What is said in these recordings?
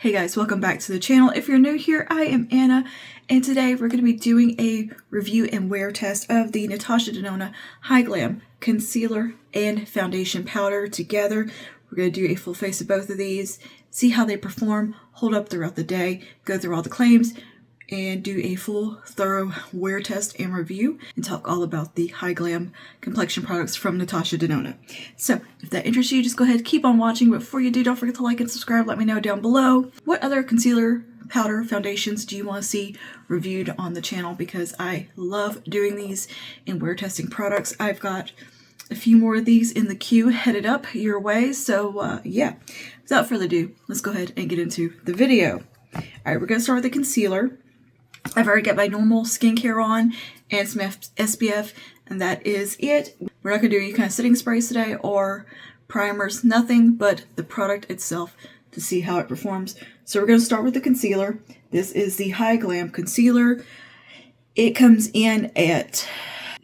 Hey guys, welcome back to the channel. If you're new here, I am Anna, and today we're going to be doing a review and wear test of the Natasha Denona Hy-Glam Concealer and Foundation Powder together. We're going to do a full face of both of these, see how they perform, hold up throughout the day, go through all the claims, and do a full thorough wear test and review and talk all about the Hy-Glam complexion products from Natasha Denona. So if that interests you, just go ahead, keep on watching. But before you do, don't forget to like and subscribe. Let me know down below what other concealer, powder, foundations do you want to see reviewed on the channel, because I love doing these and wear testing products. I've got a few more of these in the queue headed up your way. So yeah, without further ado, let's go ahead and get into the video. All right, we're going to start with the concealer. I've already got my normal skincare on and some SPF, and that is it. We're not going to do any kind of setting sprays today or primers, nothing but the product itself to see how it performs. So we're going to start with the concealer. This is the Hy-Glam Concealer. It comes in at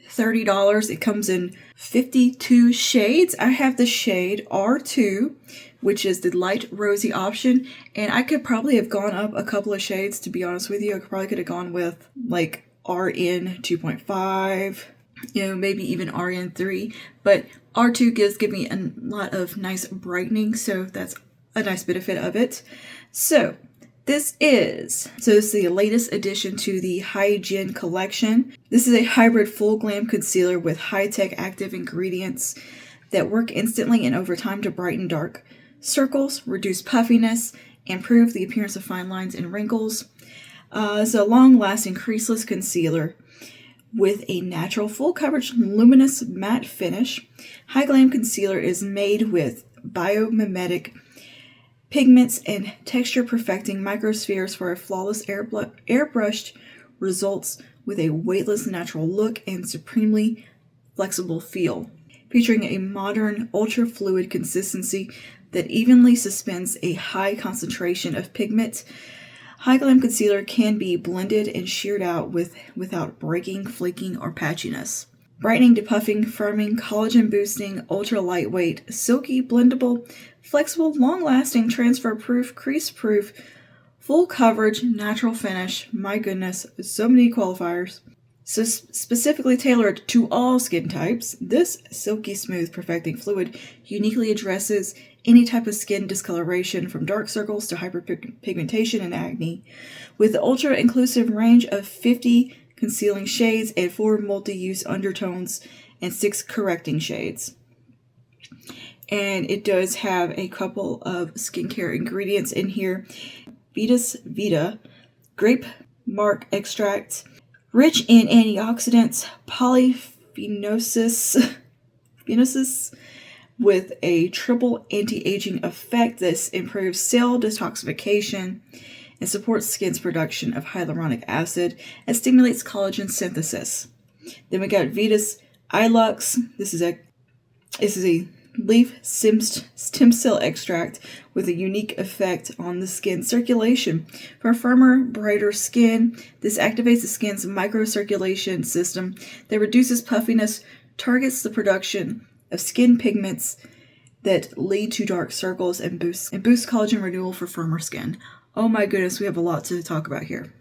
$30. It comes in 52 shades. I have the shade R2, which is the light rosy option, and I could probably have gone up a couple of shades, to be honest with you. I probably could have gone with like RN 2.5, you know, maybe even RN 3, but R2 give me a lot of nice brightening, so that's a nice benefit of it. So this is the latest addition to the Hy-Glam collection. This is a hybrid full glam concealer with high-tech active ingredients that work instantly and over time to brighten dark circles, reduce puffiness, improve the appearance of fine lines and wrinkles. It's a long-lasting creaseless concealer with a natural full coverage luminous matte finish. Hy-Glam Concealer is made with biomimetic pigments and texture perfecting microspheres for a flawless airbrushed results with a weightless natural look and supremely flexible feel. Featuring a modern ultra fluid consistency that evenly suspends a high concentration of pigment, Hy-Glam Concealer can be blended and sheared out without breaking, flaking, or patchiness. Brightening, depuffing, firming, collagen boosting, ultra lightweight, silky, blendable, flexible, long-lasting, transfer-proof, crease-proof, full coverage, natural finish. My goodness, so many qualifiers. So specifically tailored to all skin types, this silky smooth perfecting fluid uniquely addresses any type of skin discoloration, from dark circles to hyperpigmentation and acne, with the ultra-inclusive range of 50 concealing shades and 4 multi-use undertones and 6 correcting shades. And it does have a couple of skincare ingredients in here. Vitas Vita grape mark extract, rich in antioxidants, polyphenols with a triple anti-aging effect. This improves cell detoxification and supports skin's production of hyaluronic acid and stimulates collagen synthesis. Then we got Vitas Ilux. This is a leaf stem cell extract with a unique effect on the skin circulation. For a firmer, brighter skin, this activates the skin's microcirculation system that reduces puffiness, targets the production of skin pigments that lead to dark circles, and boosts collagen renewal for firmer skin. Oh my goodness, we have a lot to talk about here.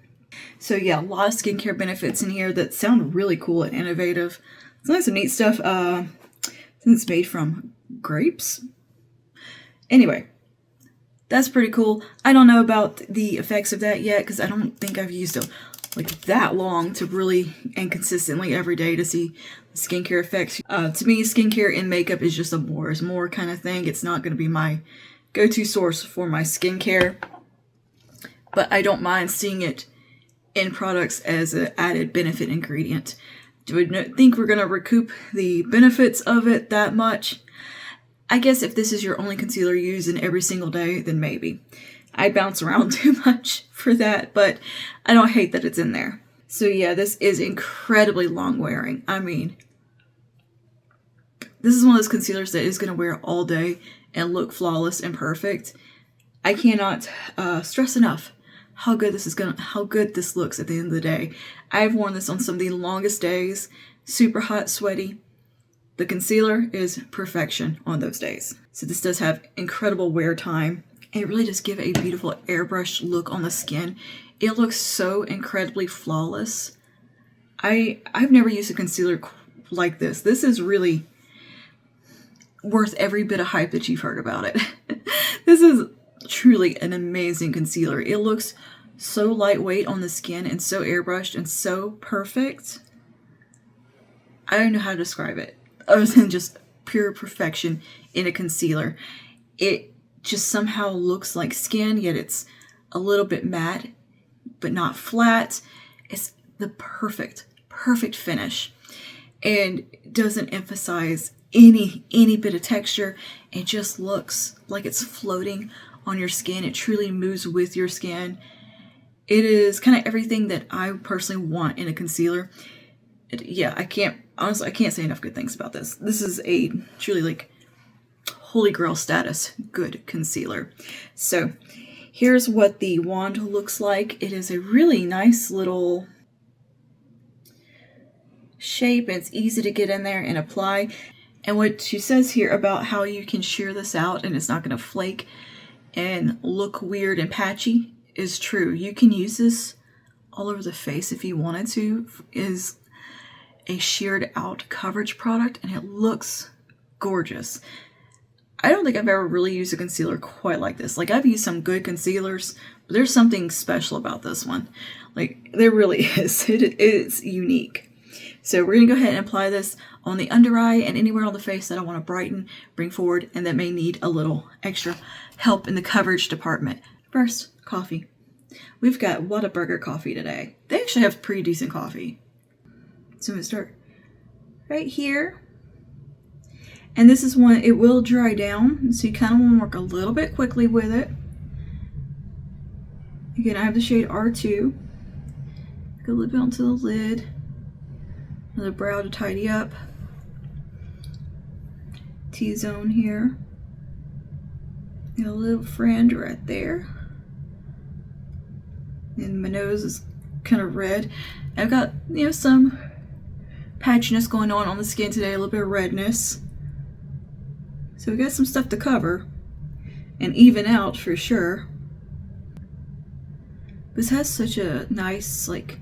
So yeah, a lot of skincare benefits in here that sound really cool and innovative. It's some neat stuff. Since it's made from grapes. Anyway, that's pretty cool. I don't know about the effects of that yet, because I don't think I've used it like that long to really and consistently every day to see skincare effects. To me, skincare and makeup is just a more is more kind of thing. It's not going to be my go-to source for my skincare, but I don't mind seeing it in products as an added benefit ingredient. Do I think we're going to recoup the benefits of it that much? I guess if this is your only concealer you use in every single day, then maybe. I bounce around too much for that, but I don't hate that it's in there. So yeah, this is incredibly long wearing. I mean, this is one of those concealers that is going to wear all day and look flawless and perfect. I cannot stress enough how good this looks at the end of the day. I've worn this on some of the longest days, super hot, sweaty. The concealer is perfection on those days. So this does have incredible wear time. and it really just gives a beautiful airbrush look on the skin. It looks so incredibly flawless. I've never used a concealer like this. This is really worth every bit of hype that you've heard about it. This is truly an amazing concealer. It looks so lightweight on the skin and so airbrushed and so perfect. I don't know how to describe it other than just pure perfection in a concealer. It just somehow looks like skin, yet it's a little bit matte, but not flat. It's the perfect finish, and doesn't emphasize any bit of texture. It just looks like it's floating on your skin. It truly moves with your skin. It is kind of everything that I personally want in a concealer. Yeah, I can't say enough good things about this. This is a truly like holy grail status good concealer. So here's what the wand looks like. It is a really nice little shape. It's easy to get in there and apply. And what she says here about how you can shear this out and it's not going to flake and look weird and patchy is true. You can use this all over the face if you wanted to. It is a sheared out coverage product and it looks gorgeous. I don't think I've ever really used a concealer quite like this. Like, I've used some good concealers, but there's something special about this one. Like, there really is. It is unique. So we're going to go ahead and apply this on the under eye and anywhere on the face that I want to brighten, bring forward, and that may need a little extra help in the coverage department. First, coffee. We've got Whataburger coffee today. They actually have pretty decent coffee. So I'm going to start right here. And this is one, it will dry down, so you kind of want to work a little bit quickly with it. Again, I have the shade R2. Go a little bit onto the lid. The brow to tidy up. T-zone here. Got a little fringe right there. And my nose is kind of red. I've got, some patchiness going on the skin today, a little bit of redness. So we got some stuff to cover and even out for sure. This has such a nice, like,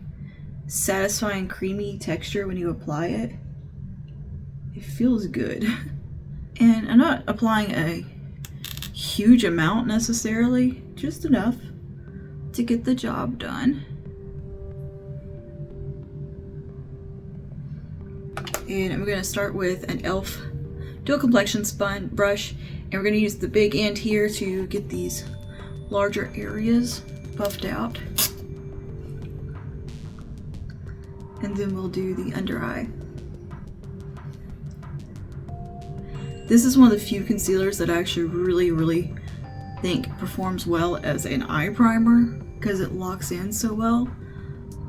satisfying creamy texture when you apply it. It feels good. And I'm not applying a huge amount necessarily, just enough to get the job done. And I'm going to start with an e.l.f. Dual Complexion Spun brush, and we're going to use the big end here to get these larger areas buffed out. And then we'll do the under eye. This is one of the few concealers that I actually really think performs well as an eye primer because it locks in so well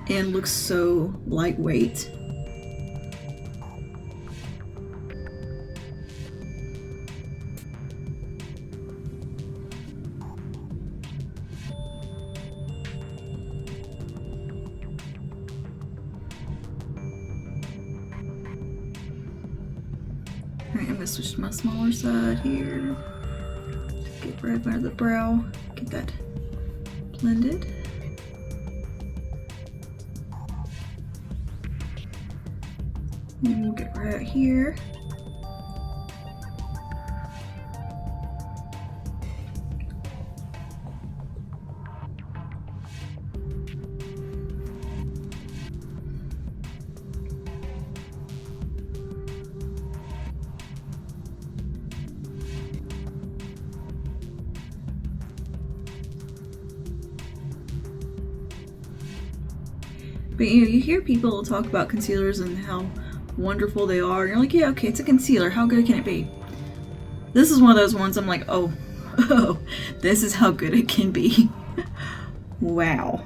and looks so lightweight. Alright, I'm going to switch to my smaller side here. Get right under the brow, get that blended. And we'll get right here. But you hear people talk about concealers and how wonderful they are. And you're like, yeah, okay, it's a concealer. How good can it be? This is one of those ones I'm like, oh, this is how good it can be. Wow.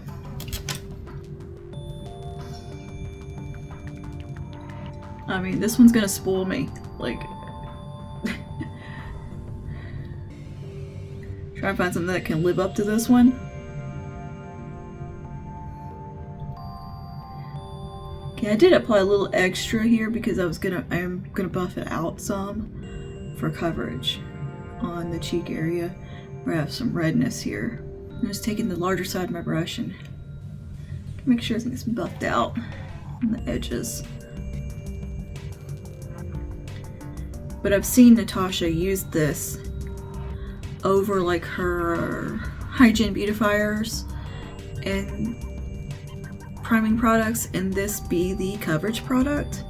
I mean, this one's gonna spoil me. Like, try and find something that can live up to this one. Okay, I did apply a little extra here because I am gonna buff it out some for coverage on the cheek area. where I have some redness here. I'm just taking the larger side of my brush and make sure everything's buffed out on the edges. But I've seen Natasha use this over like her Hy-Glam beautifiers and priming products, and this be the coverage product.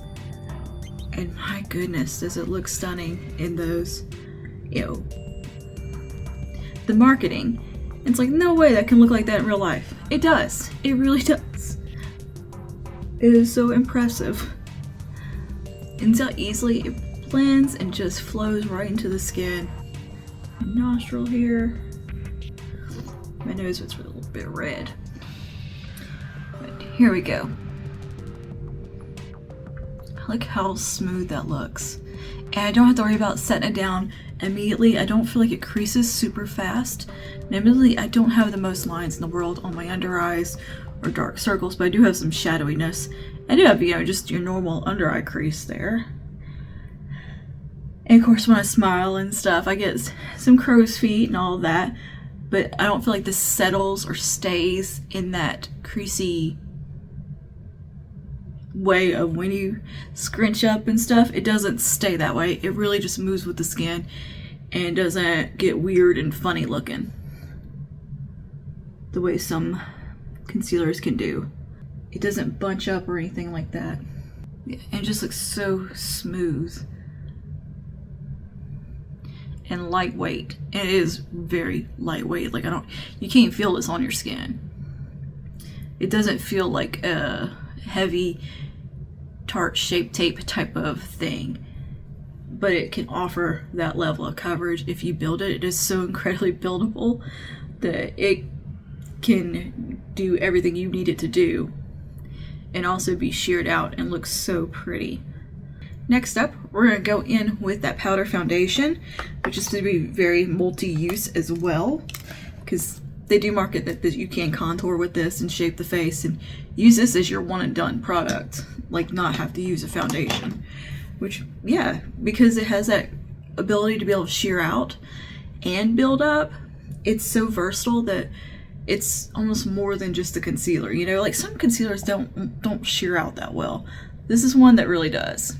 And my goodness, does it look stunning in those. You know, the marketing, it's like, no way that can look like that in real life. It does. It really does. It is so impressive. And so easily it blends and just flows right into the skin. My nostril here. My nose was a little bit red. But here we go. Look how smooth that looks. And I don't have to worry about setting it down immediately. I don't feel like it creases super fast. And admittedly, I don't have the most lines in the world on my under eyes or dark circles, but I do have some shadowiness. I do have, you know, just your normal under eye crease there. And of course, when I smile and stuff, I get some crow's feet and all of that, but I don't feel like this settles or stays in that creasy way of when you scrunch up and stuff. It doesn't stay that way. It really just moves with the skin and doesn't get weird and funny looking the way some concealers can do. It doesn't bunch up or anything like that. Yeah, and it just looks so smooth and lightweight. And it is very lightweight. Like, you can't feel this on your skin. It doesn't feel like a heavy Tarte Shape Tape type of thing, but it can offer that level of coverage if you build it. It is so incredibly buildable that it can do everything you need it to do and also be sheared out and look so pretty. Next up, we're going to go in with that powder foundation, which is going to be very multi-use as well, because they do market that you can contour with this and shape the face and use this as your one and done product, like not have to use a foundation. Which, yeah, because it has that ability to be able to shear out and build up, it's so versatile that it's almost more than just a concealer. You know, like some concealers don't shear out that well. This is one that really does.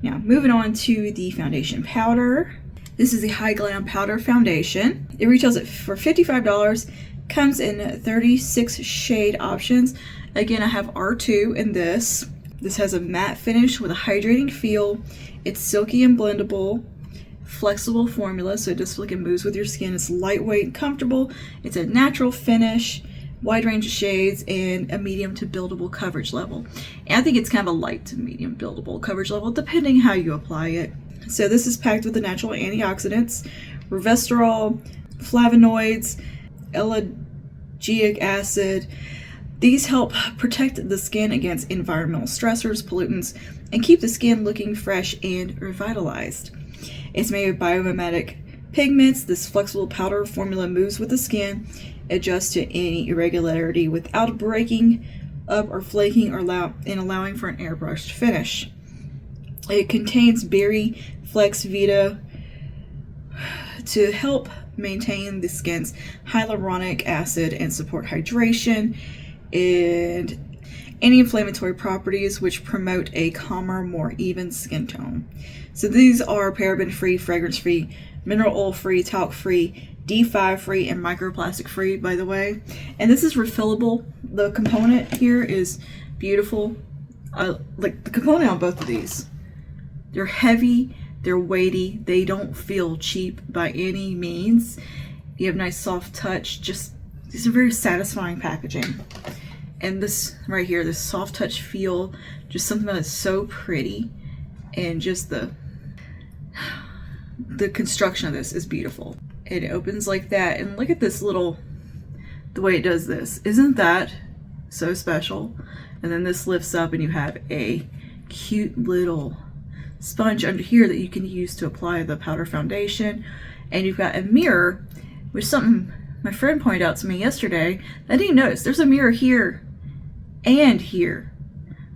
Now, moving on to the foundation powder. This is the Hy-Glam Powder Foundation. It retails it for $55. Comes in 36 shade options. Again, I have R2 in this. This has a matte finish with a hydrating feel. It's silky and blendable. Flexible formula, so it just like it moves with your skin. It's lightweight and comfortable. It's a natural finish, wide range of shades, and a medium to buildable coverage level. And I think it's kind of a light to medium buildable coverage level, depending how you apply it. So this is packed with the natural antioxidants, resveratrol, flavonoids, ellagic acid. These help protect the skin against environmental stressors, pollutants, and keep the skin looking fresh and revitalized. It's made of biomimetic pigments. This flexible powder formula moves with the skin, adjusts to any irregularity without breaking up or flaking or allowing for an airbrushed finish. It contains berry flex vita to help maintain the skin's hyaluronic acid and support hydration, and anti-inflammatory properties which promote a calmer, more even skin tone. So these are paraben-free, fragrance-free, mineral oil-free, talc-free, D5-free, and microplastic-free, by the way. And this is refillable. The component here is beautiful. Like the component on both of these. They're heavy, they're weighty, they don't feel cheap by any means. You have nice soft touch, these are very satisfying packaging. And this right here, this soft touch feel, just something that is so pretty, and just the construction of this is beautiful. It opens like that, and look at this the way it does this. Isn't that so special? And then this lifts up and you have a cute little sponge under here that you can use to apply the powder foundation. And you've got a mirror, which is something my friend pointed out to me yesterday that I didn't notice. There's a mirror here and here,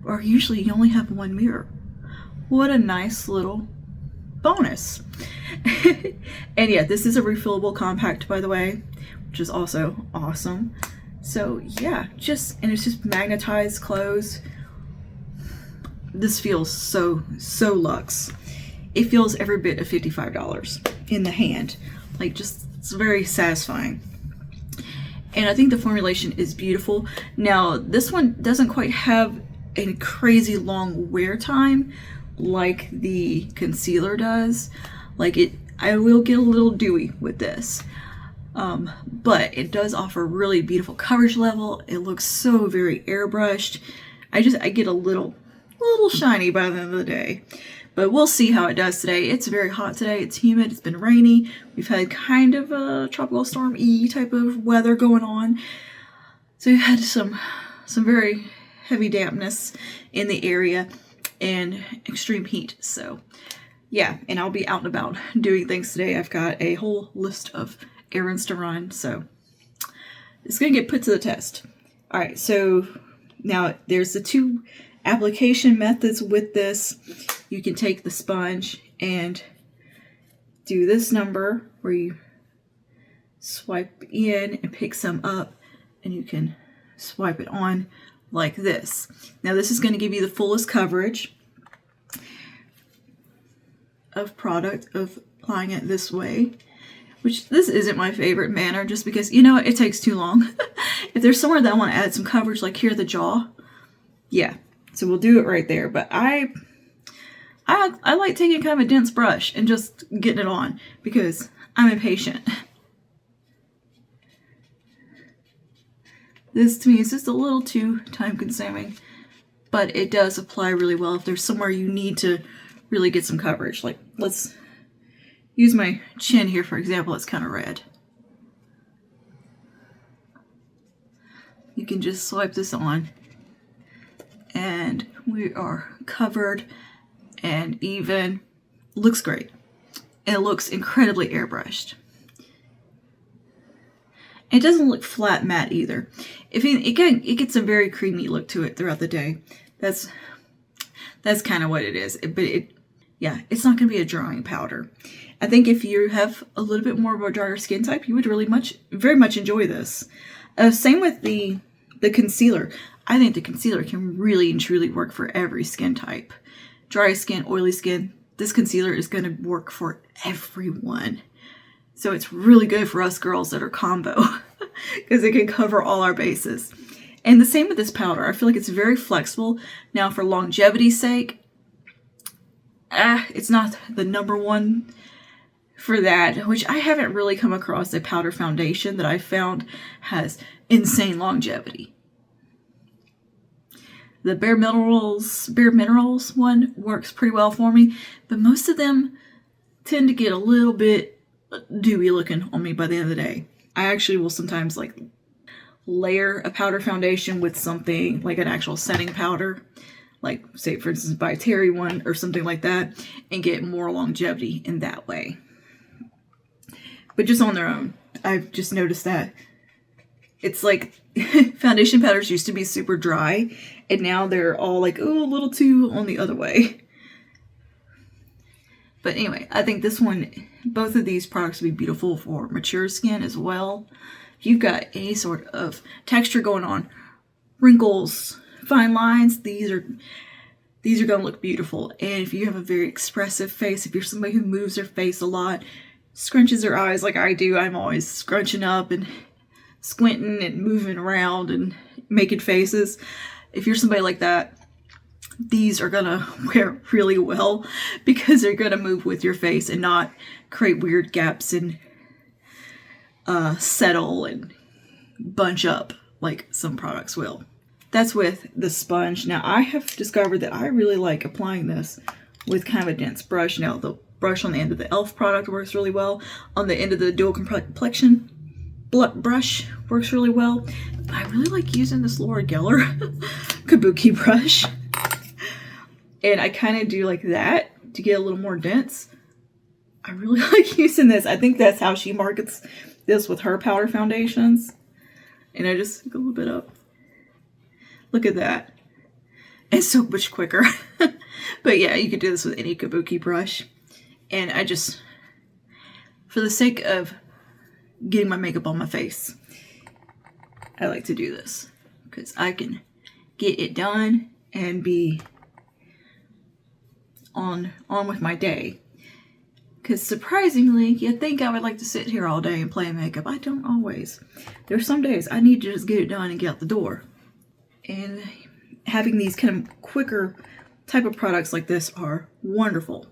or usually you only have one mirror. What a nice little bonus. And yeah, this is a refillable compact, by the way, which is also awesome. So yeah, and it's just magnetized clothes. This feels so luxe. It feels every bit of $55 in the hand. Like, just, it's very satisfying. And I think the formulation is beautiful. Now, this one doesn't quite have a crazy long wear time like the concealer does. Like, I will get a little dewy with this. But it does offer really beautiful coverage level. It looks so very airbrushed. I get a little shiny by the end of the day. But we'll see how it does today. It's very hot today. It's humid. It's been rainy. We've had kind of a tropical storm-y type of weather going on. So we've had some very heavy dampness in the area and extreme heat. So yeah, and I'll be out and about doing things today. I've got a whole list of errands to run. So it's going to get put to the test. All right, so now there's the two application methods with this. You can take the sponge and do this number where you swipe in and pick some up, and you can swipe it on like this. Now this is going to give you the fullest coverage of product of applying it this way, which this isn't my favorite manner just because, you know, it takes too long. If there's somewhere that I want to add some coverage, like here, the jaw, yeah, so we'll do it right there. But I like taking kind of a dense brush and just getting it on because I'm impatient. This to me is just a little too time consuming, but it does apply really well if there's somewhere you need to really get some coverage. Like, let's use my chin here, for example. It's kind of red. You can just swipe this on and we are covered and even. Looks great. It looks incredibly airbrushed. It doesn't look flat matte either. It gets a very creamy look to it throughout the day. That's kind of what it is. Yeah, it's not going to be a drying powder. I think if you have a little bit more of a drier skin type, you would very much enjoy this. Same with the concealer. I think the concealer can really and truly work for every skin type. Dry skin, oily skin, this concealer is going to work for everyone. So it's really good for us girls that are combo because it can cover all our bases. And the same with this powder. I feel like it's very flexible. Now for longevity's sake, it's not the number one for that, which I haven't really come across a powder foundation that I found has insane longevity. The Bare Minerals one works pretty well for me, but most of them tend to get a little bit dewy looking on me by the end of the day. I actually will sometimes like layer a powder foundation with something like an actual setting powder, like say for instance by Terry one or something like that, and get more longevity in that way. But just on their own, I've just noticed that it's like foundation powders used to be super dry, and now they're all like, oh, a little too on the other way. But anyway, I think this one, both of these products would be beautiful for mature skin as well. If you've got any sort of texture going on, wrinkles, fine lines, these are going to look beautiful. And if you have a very expressive face, if you're somebody who moves their face a lot, scrunches their eyes like I do, I'm always scrunching up and squinting and moving around and making faces. If you're somebody like that, these are gonna wear really well because they're gonna move with your face and not create weird gaps and settle and bunch up like some products will. That's with the sponge. Now I have discovered that I really like applying this with kind of a dense brush. Now the brush on the end of the e.l.f. product works really well. On the end of the dual complexion brush works really well. I really like using this Laura Geller kabuki brush. And I kind of do like that to get a little more dense. I really like using this. I think that's how she markets this with her powder foundations. And I just go a little bit up. Look at that. It's so much quicker. But yeah, you could do this with any kabuki brush. And I just, for the sake of getting my makeup on my face, I like to do this because I can get it done and be on with my day. Because surprisingly, you'd think I would like to sit here all day and play makeup. I don't always. There's some days I need to just get it done and get out the door. And having these kind of quicker type of products like this are wonderful.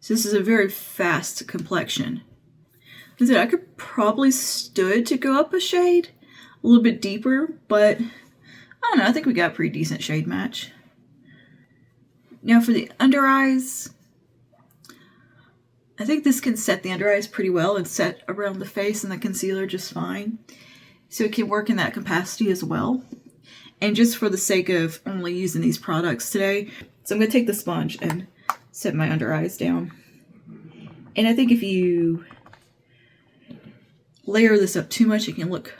So this is a very fast complexion. I said I could probably stood to go up a shade, a little bit deeper, but I don't know. I think we got a pretty decent shade match. Now for the under eyes, I think this can set the under eyes pretty well and set around the face and the concealer just fine. So it can work in that capacity as well. And just for the sake of only using these products today, so I'm going to take the sponge and set my under eyes down. And I think if you layer this up too much, it can look,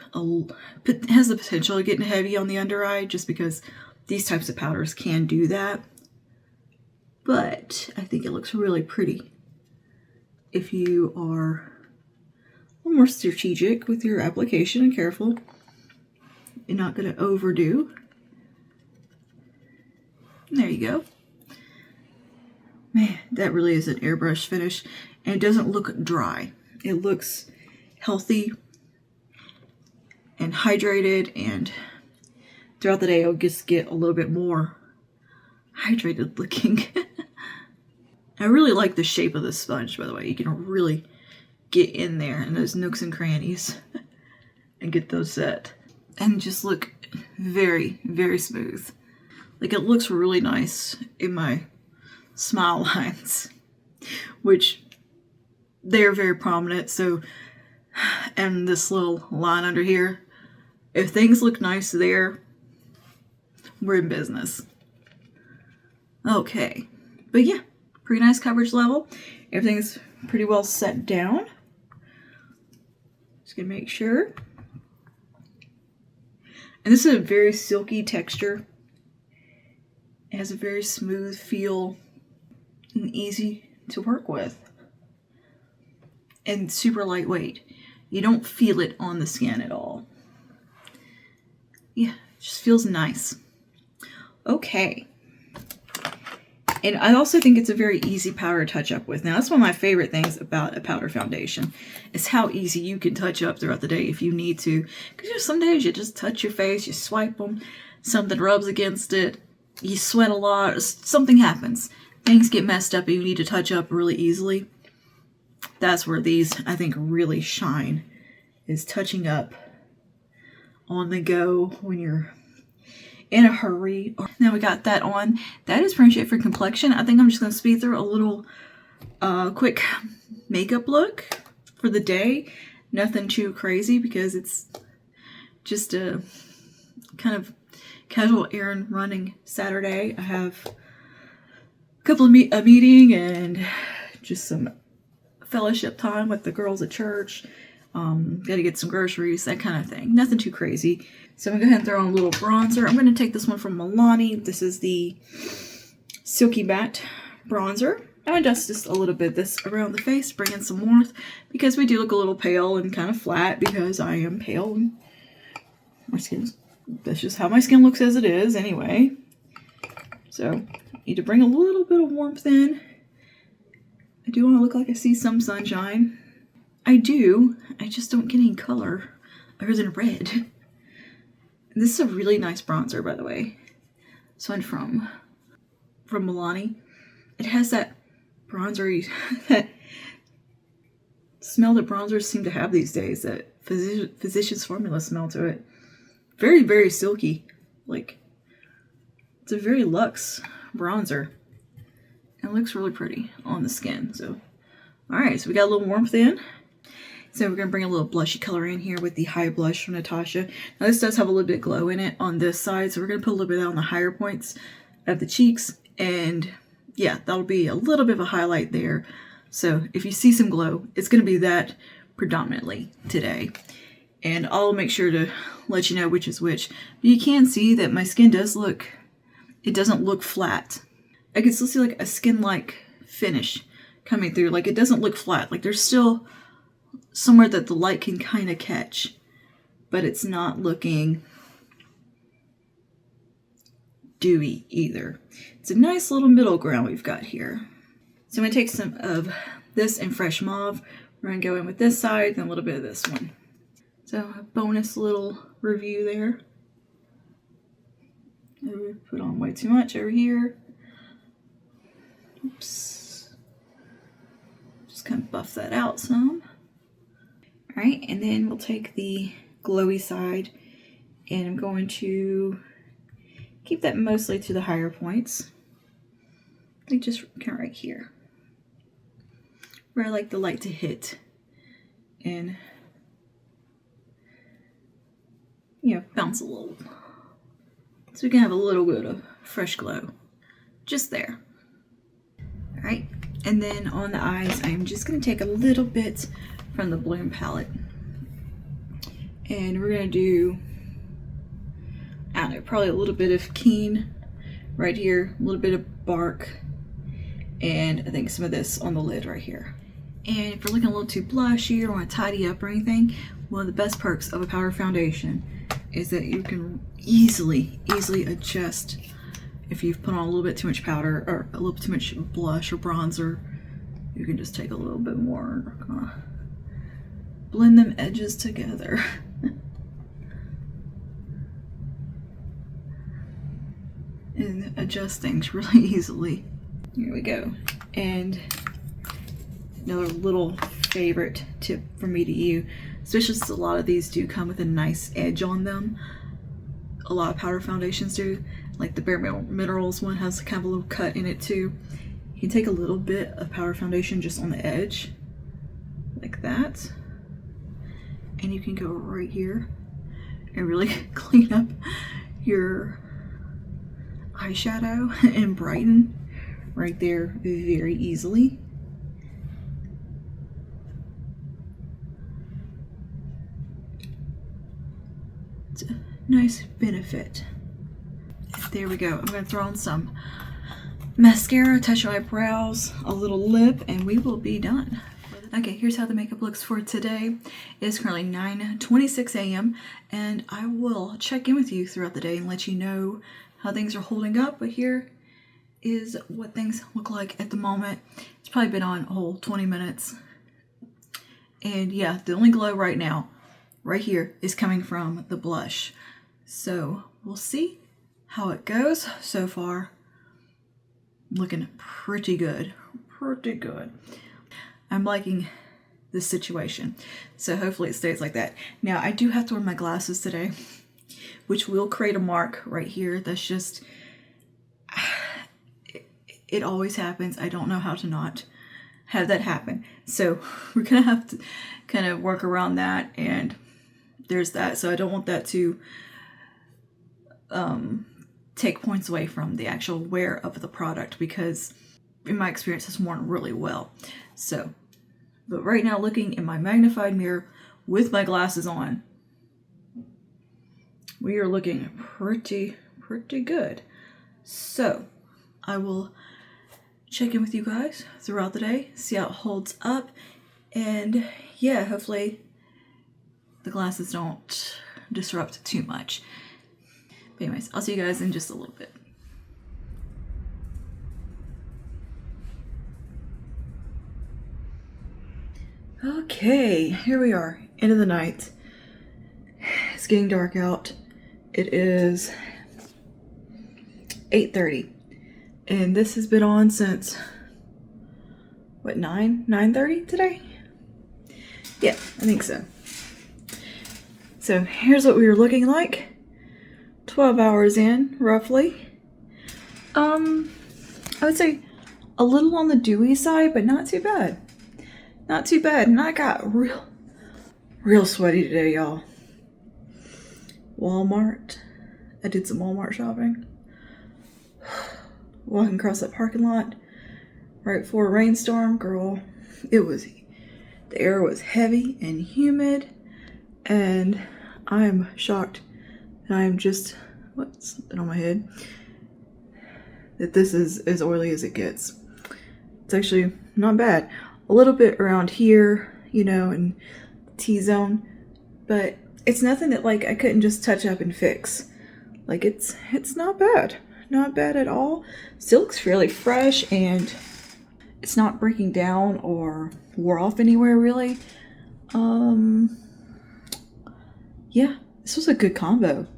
it has the potential of getting heavy on the under eye just because these types of powders can do that. But I think it looks really pretty if you are a little more strategic with your application and careful. You're not going to overdo. There you go. Man, that really is an airbrush finish. And it doesn't look dry. It looks healthy and hydrated, and throughout the day it'll just get a little bit more hydrated looking. I really like the shape of the sponge, by the way. You can really get in there in those nooks and crannies and get those set. And just look very, very smooth. Like, it looks really nice in my smile lines, which they're very prominent. So, and this little line under here, if things look nice there, we're in business. Okay, but yeah, pretty nice coverage level. Everything's pretty well set down. Just gonna make sure. And this is a very silky texture. It has a very smooth feel and easy to work with. And super lightweight. You don't feel it on the skin at all. Yeah, it just feels nice. Okay. And I also think it's a very easy powder to touch up with. Now, that's one of my favorite things about a powder foundation is how easy you can touch up throughout the day if you need to. Because some days you just touch your face, you swipe them, something rubs against it, you sweat a lot, something happens. Things get messed up and you need to touch up really easily. That's where these, I think, really shine, is touching up on the go when you're in a hurry. Now we got that on. That is pretty much it for complexion. I think I'm just going to speed through a little quick makeup look for the day. Nothing too crazy because it's just a kind of casual errand running Saturday. I have a couple of a meeting and just some fellowship time with the girls at church. Got to get some groceries, that kind of thing. Nothing too crazy. So I'm going to go ahead and throw on a little bronzer. I'm going to take this one from Milani. This is the Silky Matte Bronzer. I'm going to dust just a little bit this around the face, bring in some warmth, because we do look a little pale and kind of flat because I am pale. And my skin's, that's just how my skin looks as it is anyway. So need to bring a little bit of warmth in. I do want to look like I see some sunshine. I do. I just don't get any color other than red. This is a really nice bronzer, by the way. This one from Milani. It has that bronzery, that smell that bronzers seem to have these days, that Physicians Formula smell to it. Very, very silky. Like, it's a very luxe bronzer. And it looks really pretty on the skin. So, alright, so we got a little warmth in. So we're going to bring a little blushy color in here with the High Blush from Natasha. Now this does have a little bit of glow in it on this side, so we're going to put a little bit on the higher points of the cheeks. And yeah, that'll be a little bit of a highlight there. So if you see some glow, it's going to be that predominantly today. And I'll make sure to let you know which is which. But you can see that my skin does look, it doesn't look flat. I can still see like a skin-like finish coming through. Like, it doesn't look flat. Like, there's still somewhere that the light can kind of catch, but it's not looking dewy either. It's a nice little middle ground we've got here. So I'm going to take some of this in Fresh Mauve. We're going to go in with this side and a little bit of this one. So a bonus little review there. We put on way too much over here. Oops. Just kind of buff that out some. Alright, and then we'll take the glowy side and I'm going to keep that mostly to the higher points. Like just kind of right here, where I like the light to hit and, you know, bounce a little. So we can have a little bit of fresh glow just there. All right, and then on the eyes, I'm just going to take a little bit from the Bloom palette. And we're going to do, I don't know, probably a little bit of Keen right here, a little bit of Bark, and I think some of this on the lid right here. And if you're looking a little too blushy or want to tidy up or anything, one of the best perks of a powder foundation is that you can easily adjust if you've put on a little bit too much powder or a little too much blush or bronzer. You can just take a little bit more and blend them edges together. And adjust things really easily. Here we go. And another little favorite tip for me to you, especially since a lot of these do come with a nice edge on them. A lot of powder foundations do. Like the Bare Minerals one has kind of a little cut in it too. You can take a little bit of powder foundation just on the edge, like that. And you can go right here and really clean up your eyeshadow and brighten right there very easily. It's a nice benefit. There we go. I'm going to throw on some mascara, touch your eyebrows, a little lip, and we will be done. Okay, here's how the makeup looks for today. It's currently 9:26 a.m. and I will check in with you throughout the day and let you know how things are holding up, but here is what things look like at the moment. It's probably been on a whole 20 minutes. And yeah, the only glow right now, right here, is coming from the blush. So we'll see how it goes. So far, looking pretty good, pretty good. I'm liking this situation. So hopefully it stays like that. Now I do have to wear my glasses today, which will create a mark right here. That's just, it always happens. I don't know how to not have that happen. So we're gonna have to kind of work around that, and there's that. So I don't want that to take points away from the actual wear of the product, because in my experience it's worn really well. So, but right now, looking in my magnified mirror with my glasses on, we are looking pretty good. So I will check in with you guys throughout the day, see how it holds up, and yeah, hopefully the glasses don't disrupt too much. But anyways, I'll see you guys in just a little bit. Okay, here we are, end of the night. It's getting dark out. It is 8:30, and this has been on since, what, 9:30 today? Yeah, I think so. So here's what we were looking like 12 hours in, roughly. I would say a little on the dewy side, but not too bad. Not too bad. And I got real sweaty today, y'all. Walmart. I did some Walmart shopping. Walking across that parking lot right before a rainstorm, girl. The air was heavy and humid, and I'm shocked that I'm just, something on my head, that this is as oily as it gets. It's actually not bad. A little bit around here, you know, in T-zone, but it's nothing that like I couldn't just touch up and fix. Like it's not bad. Not bad at all. Still looks fairly fresh, and it's not breaking down or wore off anywhere really. Yeah, this was a good combo.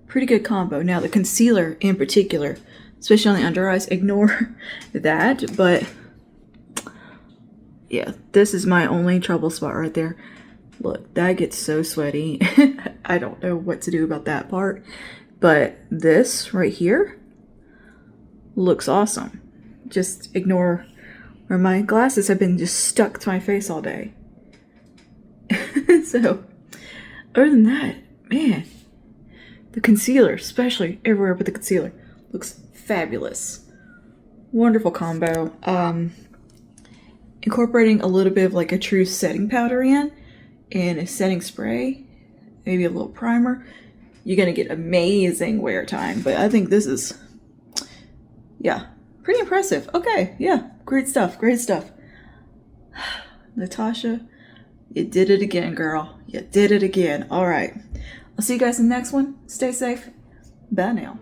Pretty good combo. Now the concealer in particular, especially on the under eyes, ignore that, but yeah, this is my only trouble spot right there. Look, that gets so sweaty. I don't know what to do about that part, but this right here looks awesome. Just ignore where my glasses have been just stuck to my face all day. So, other than that, man, the concealer, especially everywhere but the concealer, looks fabulous. Wonderful combo. Incorporating a little bit of like a true setting powder in, and a setting spray, maybe a little primer, you're gonna get amazing wear time. But I think this is, yeah, pretty impressive. Okay, yeah, great stuff, great stuff. Natasha, you did it again, girl. You did it again. All right, I'll see you guys in the next one. Stay safe. Bye now.